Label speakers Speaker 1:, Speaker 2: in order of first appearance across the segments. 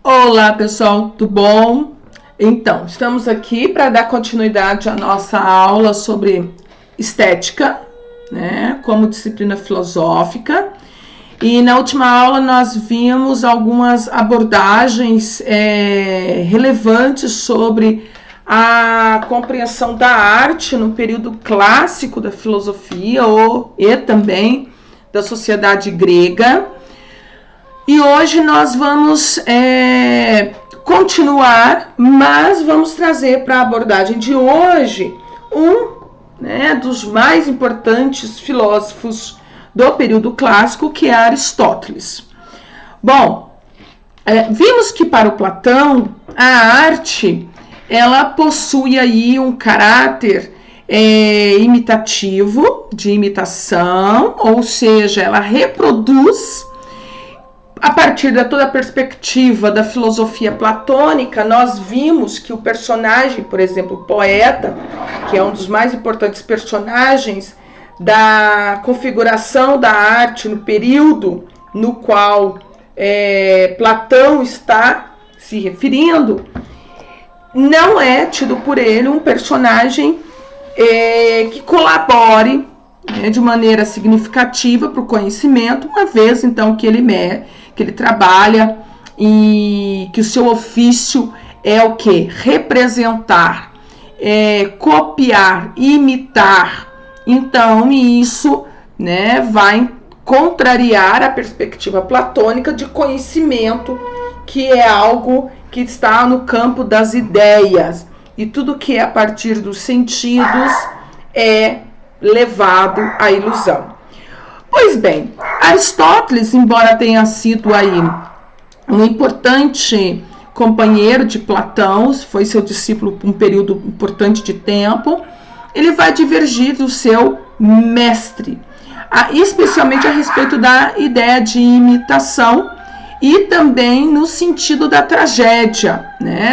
Speaker 1: Olá, pessoal, tudo bom? Então, estamos aqui para dar continuidade à nossa aula sobre estética, né, como disciplina filosófica. E na última aula nós vimos algumas abordagens relevantes sobre a compreensão da arte no período clássico da filosofia e também da sociedade grega. E hoje nós vamos continuar, mas vamos trazer para a abordagem de hoje dos mais importantes filósofos do período clássico, que é Aristóteles. Bom, vimos que para o Platão a arte ela possui aí um caráter imitativo, de imitação, ou seja, ela reproduz. A partir de toda a perspectiva da filosofia platônica, nós vimos que o personagem, por exemplo, o poeta, que é um dos mais importantes personagens da configuração da arte no período no qual Platão está se referindo, não é tido por ele um personagem que colabore de maneira significativa para o conhecimento, uma vez então que ele trabalha e que o seu ofício é o que? Representar, copiar, imitar. Então isso vai contrariar a perspectiva platônica de conhecimento, que é algo que está no campo das ideias, e tudo que é a partir dos sentidos é levado à ilusão. Pois bem, Aristóteles, embora tenha sido aí um importante companheiro de Platão, foi seu discípulo por um período importante de tempo, ele vai divergir do seu mestre, especialmente a respeito da ideia de imitação e também no sentido da tragédia,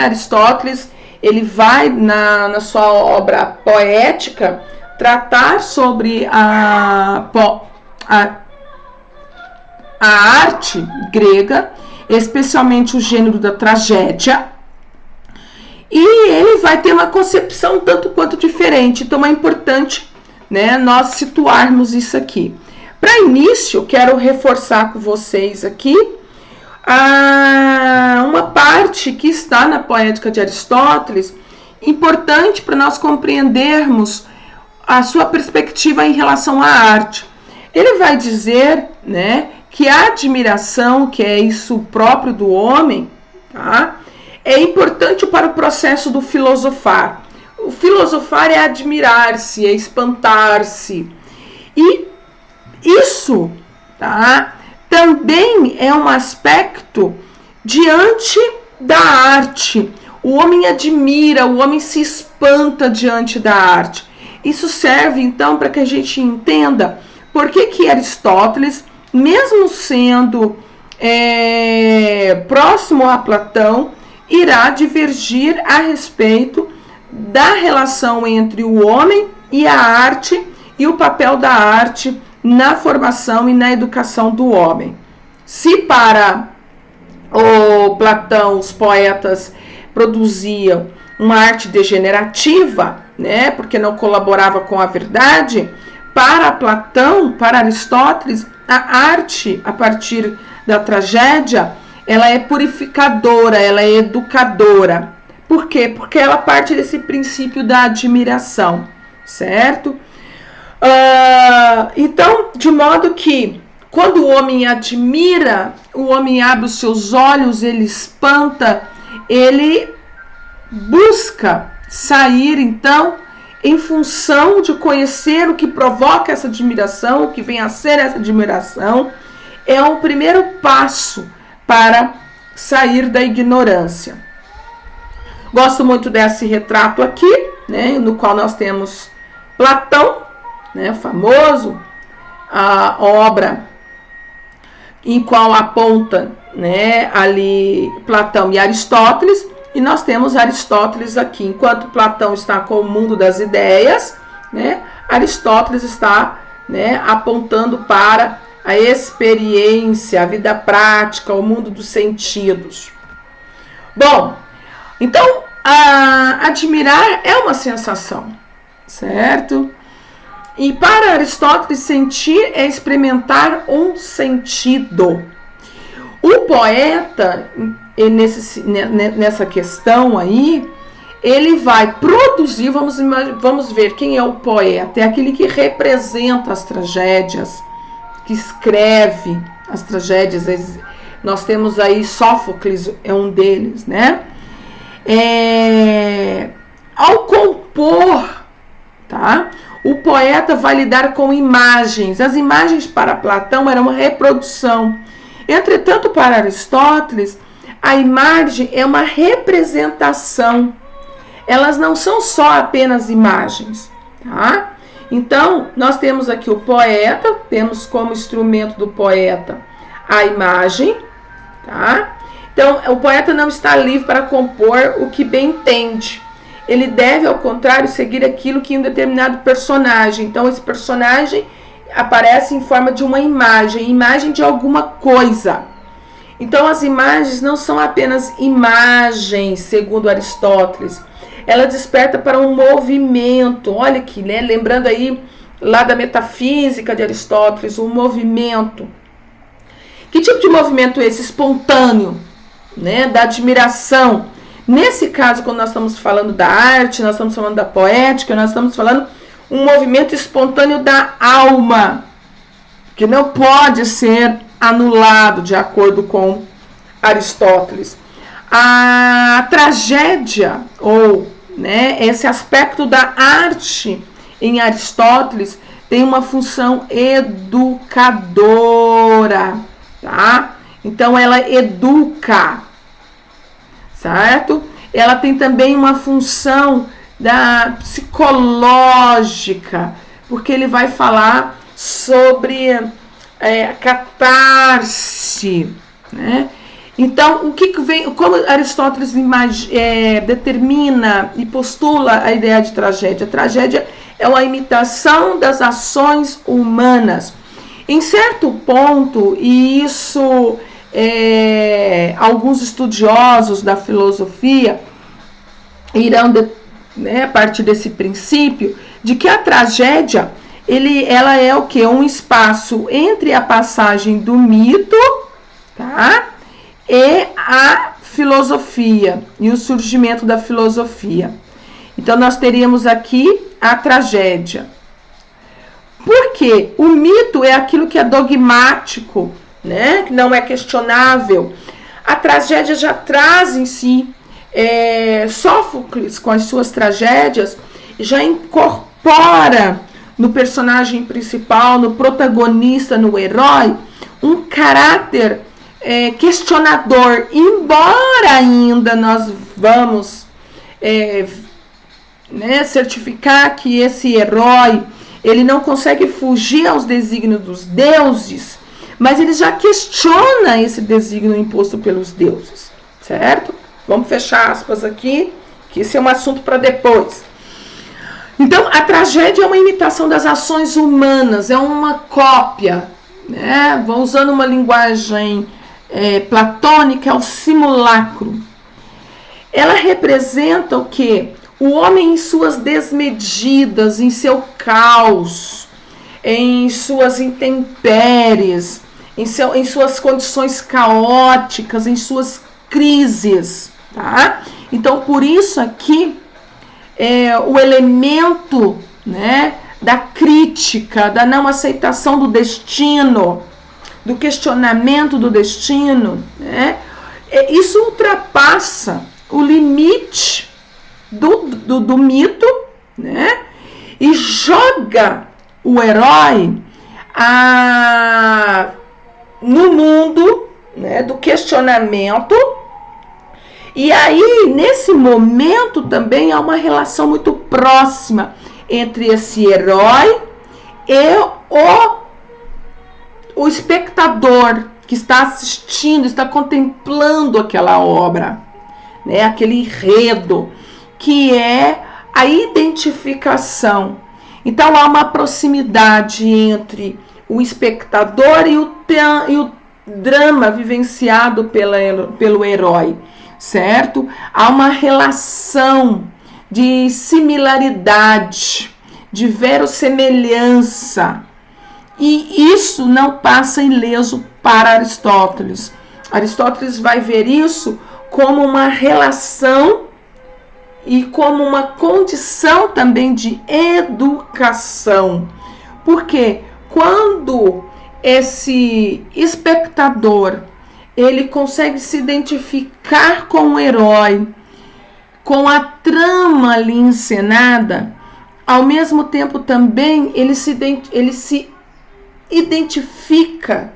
Speaker 1: Aristóteles, ele vai na sua obra poética tratar sobre a arte grega, especialmente o gênero da tragédia, e ele vai ter uma concepção tanto quanto diferente. Então é importante nós situarmos isso aqui. Para início, quero reforçar com vocês aqui uma parte que está na Poética de Aristóteles, importante para nós compreendermos a sua perspectiva em relação à arte. Ele vai dizer que a admiração, que é isso próprio do homem, é importante para o processo do filosofar. O filosofar é admirar-se, é espantar-se. E isso também é um aspecto diante da arte. O homem admira, o homem se espanta diante da arte. Isso serve, então, para que a gente entenda por que Aristóteles, mesmo sendo próximo a Platão, irá divergir a respeito da relação entre o homem e a arte e o papel da arte na formação e na educação do homem. Se para o Platão os poetas produziam uma arte degenerativa, porque não colaborava com a verdade, para Platão, para Aristóteles, a arte, a partir da tragédia, ela é purificadora, ela é educadora. Por quê? Porque ela parte desse princípio da admiração, certo? Então, de modo que, quando o homem admira, o homem abre os seus olhos, ele espanta, ele busca sair, então, em função de conhecer o que provoca essa admiração, o que vem a ser essa admiração, é o primeiro passo para sair da ignorância. Gosto muito desse retrato aqui, no qual nós temos Platão, famoso, a obra em qual aponta ali Platão e Aristóteles, e nós temos Aristóteles aqui. Enquanto Platão está com o mundo das ideias, Aristóteles está apontando para a experiência, a vida prática, o mundo dos sentidos. Bom, então, admirar é uma sensação, certo? E para Aristóteles, sentir é experimentar um sentido. O poeta, nessa questão aí, ele vai produzir, vamos ver quem é o poeta. É aquele que representa as tragédias, que escreve as tragédias. Nós temos aí Sófocles, é um deles, né? Ao compor, tá? O poeta vai lidar com imagens. As imagens para Platão eram uma reprodução. Entretanto, para Aristóteles, a imagem é uma representação. Elas não são só apenas imagens, tá? Então, nós temos aqui o poeta, temos como instrumento do poeta a imagem, tá? Então, o poeta não está livre para compor o que bem entende. Ele deve, ao contrário, seguir aquilo que um determinado personagem. Então, esse personagem aparece em forma de uma imagem de alguma coisa. Então, as imagens não são apenas imagens, segundo Aristóteles. Ela desperta para um movimento. Olha aqui, né? Lembrando aí lá da metafísica de Aristóteles, um movimento. Que tipo de movimento é esse? Espontâneo, né? Da admiração. Nesse caso, quando nós estamos falando da arte, nós estamos falando da poética, nós estamos falando um movimento espontâneo da alma, que não pode ser anulado, de acordo com Aristóteles. A tragédia, ou esse aspecto da arte em Aristóteles, tem uma função educadora, tá? Então, ela educa, certo? Ela tem também uma função psicológica, porque ele vai falar sobre a catarse, né? Então, o que vem, como Aristóteles determina e postula a ideia de tragédia? A tragédia é uma imitação das ações humanas. Em certo ponto, e isso alguns estudiosos da filosofia irão, a partir desse princípio, de que a tragédia, ela é o quê? Um espaço entre a passagem do mito, tá? E a filosofia, e o surgimento da filosofia. Então, nós teríamos aqui a tragédia. Por quê? O mito é aquilo que é dogmático, né? Que não é questionável. A tragédia já traz em si, Sófocles, com as suas tragédias, já incorpora no personagem principal, no protagonista, no herói, um caráter questionador, embora ainda nós vamos certificar que esse herói ele não consegue fugir aos desígnios dos deuses, mas ele já questiona esse desígnio imposto pelos deuses, certo? Vamos fechar aspas aqui, que esse é um assunto para depois. Então, a tragédia é uma imitação das ações humanas, é uma cópia, né? Vou usando uma linguagem platônica, é o simulacro. Ela representa o quê? O homem em suas desmedidas, em seu caos, em suas intempéries, em suas condições caóticas, em suas crises, tá? Então, por isso aqui, o elemento, né, da crítica, da não aceitação do destino, do questionamento do destino, né, isso ultrapassa o limite do mito, né, e joga o herói no mundo, né, do questionamento. E aí, nesse momento também há uma relação muito próxima entre esse herói e o espectador que está assistindo, está contemplando aquela obra, né, aquele enredo, que é a identificação. Então, há uma proximidade entre o espectador e o drama vivenciado pelo herói, certo? Há uma relação de similaridade, de verossemelhança. E isso não passa ileso para Aristóteles. Aristóteles vai ver isso como uma relação e como uma condição também de educação. Porque quando esse espectador ele consegue se identificar com o herói, com a trama ali encenada, ao mesmo tempo também ele se identifica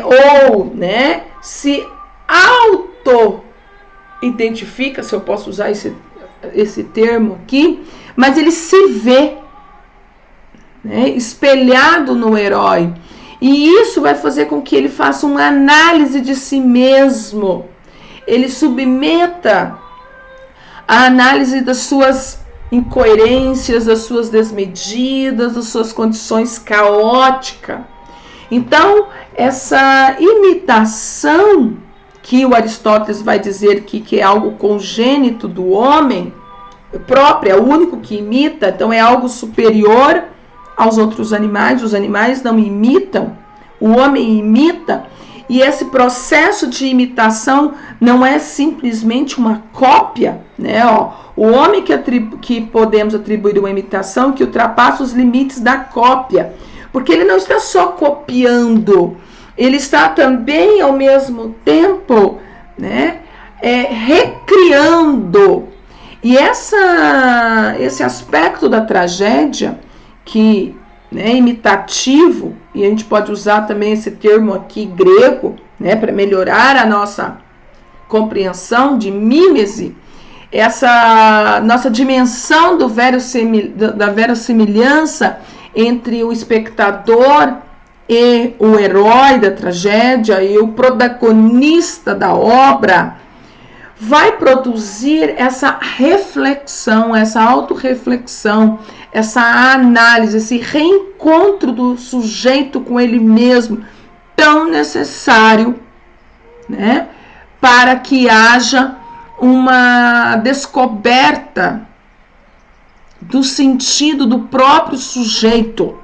Speaker 1: ou, né, se auto-identifica, se eu posso usar esse termo aqui, mas ele se vê, né, espelhado no herói. E isso vai fazer com que ele faça uma análise de si mesmo. Ele submeta a análise das suas incoerências, das suas desmedidas, das suas condições caóticas. Então, essa imitação, que o Aristóteles vai dizer que é algo congênito do homem, próprio, é o único que imita, então é algo superior aos outros animais, os animais não imitam, o homem imita, e esse processo de imitação não é simplesmente uma cópia, né? O homem que podemos atribuir uma imitação que ultrapassa os limites da cópia, porque ele não está só copiando, ele está também ao mesmo tempo, né, recriando. E esse aspecto da tragédia, que, né, imitativo, e a gente pode usar também esse termo aqui grego, né, para melhorar a nossa compreensão de mímese, essa nossa dimensão da verossimilhança entre o espectador e o herói da tragédia e o protagonista da obra, vai produzir essa reflexão, essa autorreflexão, essa análise, esse reencontro do sujeito com ele mesmo, tão necessário, né, para que haja uma descoberta do sentido do próprio sujeito,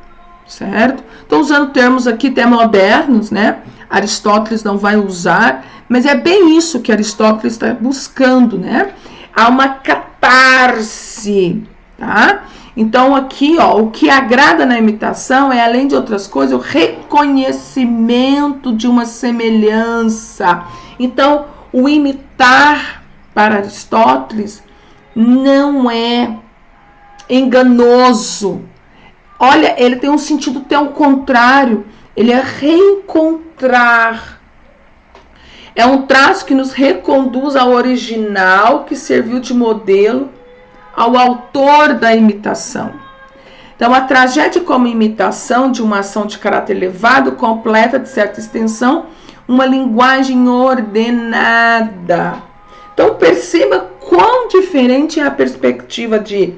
Speaker 1: certo? Estou usando termos aqui até modernos, né? Aristóteles não vai usar, mas é bem isso que Aristóteles está buscando, né? Há uma catarse, tá? Então aqui, ó, o que agrada na imitação é, além de outras coisas, o reconhecimento de uma semelhança. Então, o imitar para Aristóteles não é enganoso. Olha, ele tem um sentido até ao contrário. Ele é reencontrar. É um traço que nos reconduz ao original, que serviu de modelo ao autor da imitação. Então, a tragédia como imitação de uma ação de caráter elevado completa, de certa extensão, uma linguagem ordenada. Então, perceba quão diferente é a perspectiva de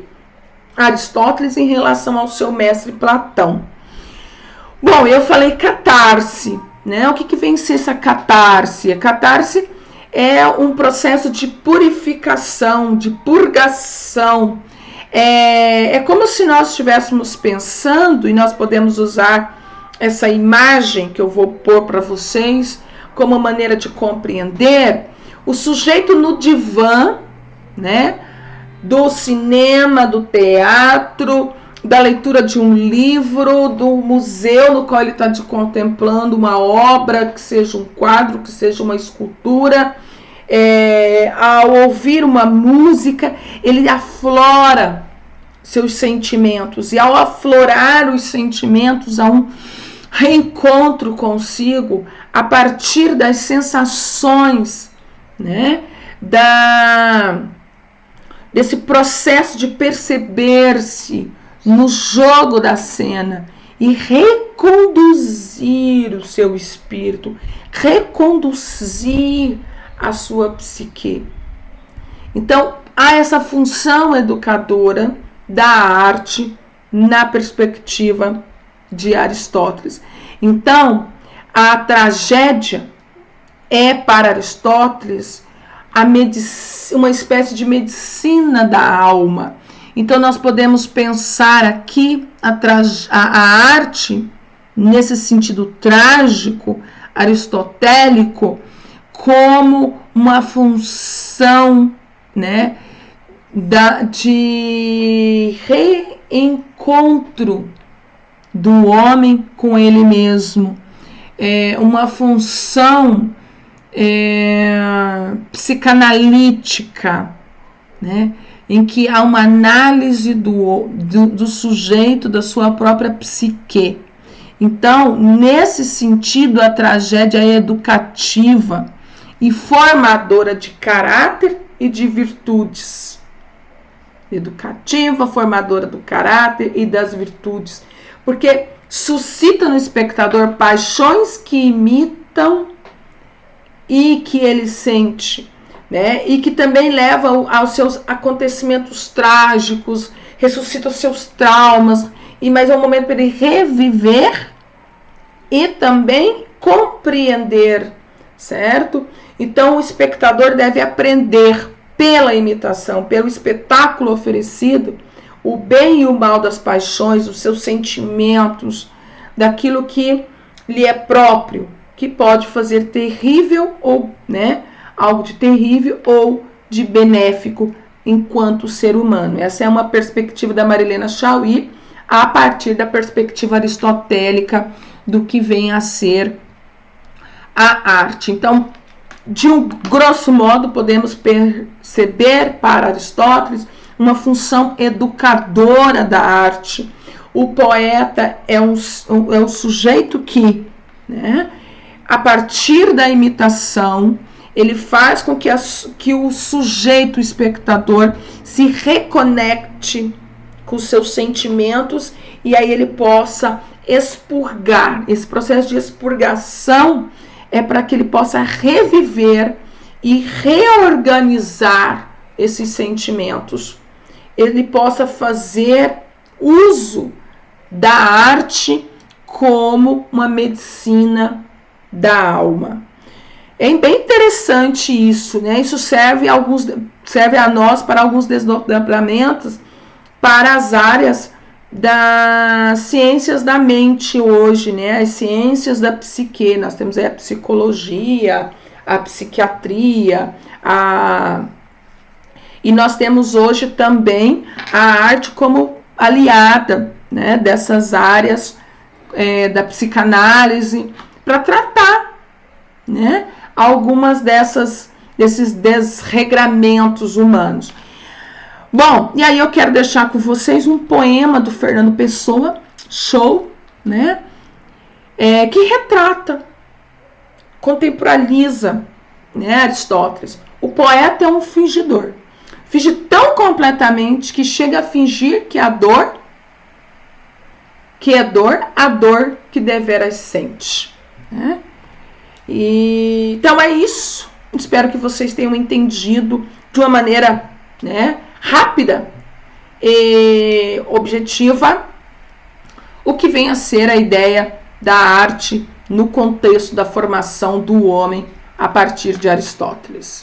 Speaker 1: Aristóteles em relação ao seu mestre Platão. Bom, eu falei catarse, né? O que vem ser essa catarse? A catarse é um processo de purificação, de purgação. É como se nós estivéssemos pensando, e nós podemos usar essa imagem que eu vou pôr para vocês como maneira de compreender o sujeito no divã, né? Do cinema, do teatro, da leitura de um livro, do museu no qual ele está contemplando uma obra, que seja um quadro, que seja uma escultura. Ao ouvir uma música, ele aflora seus sentimentos, e ao aflorar os sentimentos, há um reencontro consigo a partir das sensações, né, desse processo de perceber-se no jogo da cena e reconduzir o seu espírito, reconduzir a sua psique. Então, há essa função educadora da arte na perspectiva de Aristóteles. Então, a tragédia é para Aristóteles uma espécie de medicina da alma. Então nós podemos pensar aqui a arte nesse sentido trágico, aristotélico, como uma função, né, de reencontro do homem com ele mesmo, uma função psicanalítica, né, em que há uma análise do sujeito, da sua própria psique. Então, nesse sentido, a tragédia é educativa e formadora de caráter e de virtudes. Educativa, formadora do caráter e das virtudes. Porque suscita no espectador paixões que imitam e que ele sente, né? E que também leva aos seus acontecimentos trágicos, ressuscita os seus traumas, mas é um momento para ele reviver e também compreender, certo? Então o espectador deve aprender pela imitação, pelo espetáculo oferecido, o bem e o mal das paixões, os seus sentimentos, daquilo que lhe é próprio, que pode fazer terrível ou, né, algo de terrível ou de benéfico enquanto ser humano. Essa é uma perspectiva da Marilena Chaui, a partir da perspectiva aristotélica do que vem a ser a arte. Então, de um grosso modo, podemos perceber para Aristóteles uma função educadora da arte. O poeta é um sujeito que, né, a partir da imitação, ele faz com que o sujeito, o espectador, se reconecte com seus sentimentos e aí ele possa expurgar. Esse processo de expurgação é para que ele possa reviver e reorganizar esses sentimentos. Ele possa fazer uso da arte como uma medicina da alma. É bem interessante isso, né? Isso serve a nós para alguns desdobramentos para as áreas das ciências da mente hoje, né? As ciências da psique. Nós temos a psicologia, a psiquiatria, e nós temos hoje também a arte como aliada, né, dessas áreas da psicanálise para tratar, né, algumas desses desregramentos humanos. Bom, e aí eu quero deixar com vocês um poema do Fernando Pessoa, show, né, que retrata, contemporaliza, né, Aristóteles. O poeta é um fingidor. Finge tão completamente que chega a fingir que a dor que deveras sente, né? Então é isso. Espero que vocês tenham entendido de uma maneira, né, rápida e objetiva o que vem a ser a ideia da arte no contexto da formação do homem a partir de Aristóteles.